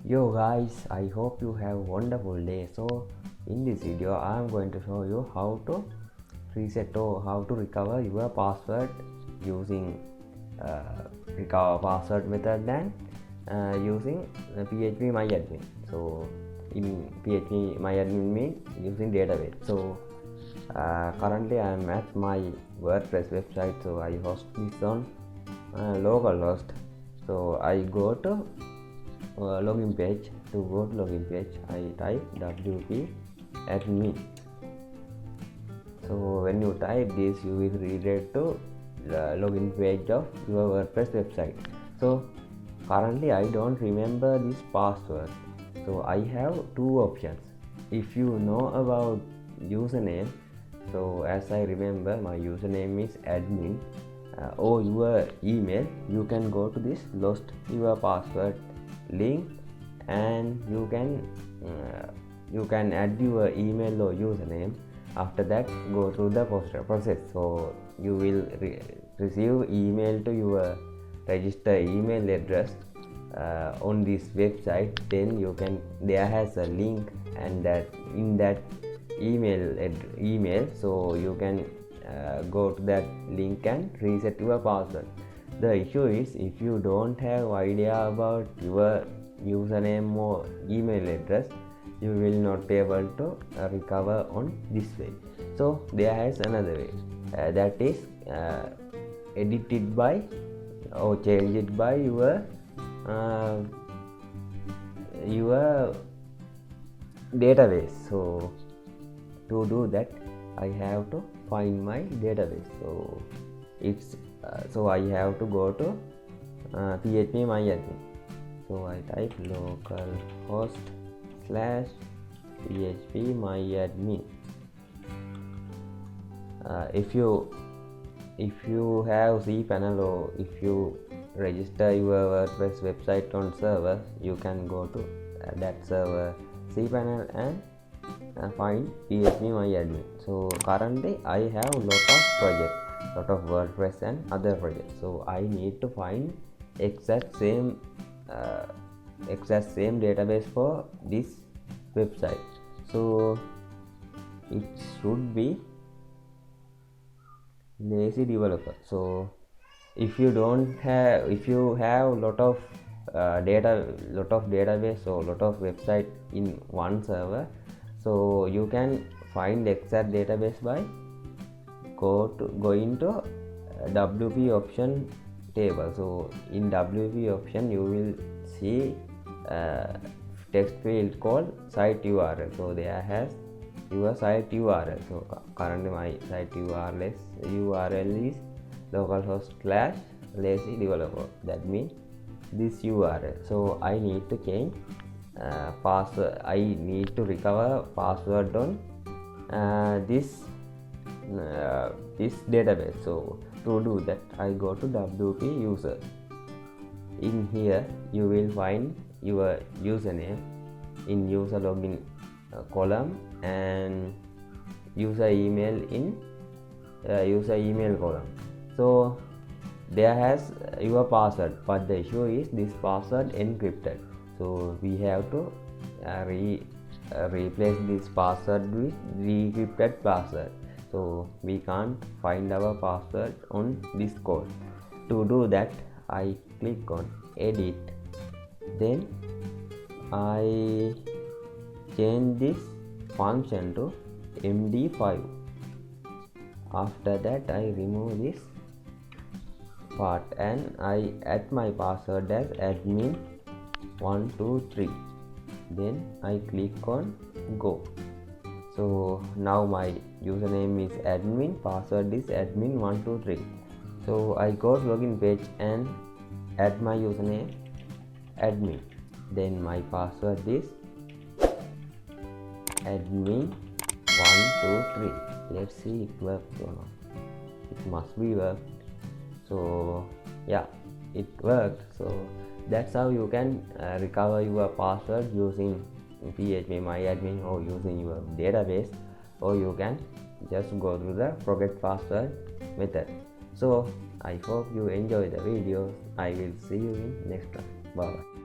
Yo guys, I hope you have a wonderful day. So in this video I am going to show you how to reset or how to recover your password using recover password method and using PHPMyAdmin. So in PHPMyAdmin means using database. So currently I am at my WordPress website, so I host this on localhost. So I go to login page. To go to login page, I type WP-admin. So when you type this, you will redirect to the login page of your WordPress website. So currently I don't remember this password, so I have two options. If you know about username, so as I remember my username is admin, or your email, you can go to this lost your password link and you can add your email or username. After that, go through the process. So you will receive email to your register email address on this website. Then you can, there has a link, and that in that email, so you can go to that link and reset your password. The issue is, if you don't have idea about your username or email address, you will not be able to recover on this way. So there is another way, that is edited by or changed by your database. So to do that, I have to find my database. So it's so I have to go to PHPMyAdmin. So I type localhost/PHPMyAdmin. If you have cPanel, or if you register your WordPress website on server, you can go to that server cPanel and find PHPMyAdmin. So currently I have lot of WordPress and other projects, so I need to find exact same database for this website. So it should be lazy developer. So if you have lot of database or lot of website in one server, so you can find exact database by going to WP option table. So in WP option you will see text field called site URL. So there has your site URL. So currently my site URL is localhost/lazy developer. That means this URL. So I need to change password. I need to recover password on this database. So to do that, I go to WP user. In here you will find your username in user login column and user email in user email column. So there has your password, but the issue is this password encrypted. So we have to replace this password with decrypted password. So we can't find our password on this code. To do that, I click on edit, then I change this function to MD5. After that, I remove this part and I add my password as admin123. Then I click on go. So now my username is admin, password is admin123. So I go to login page and add my username admin. Then my password is admin123. Let's see it works or not. It must be worked. So yeah, it worked. So that's how you can recover your password using PHPMyAdmin or using your database, or you can just go through the forget password method. So I hope you enjoy the video. I will see you in next one. Bye.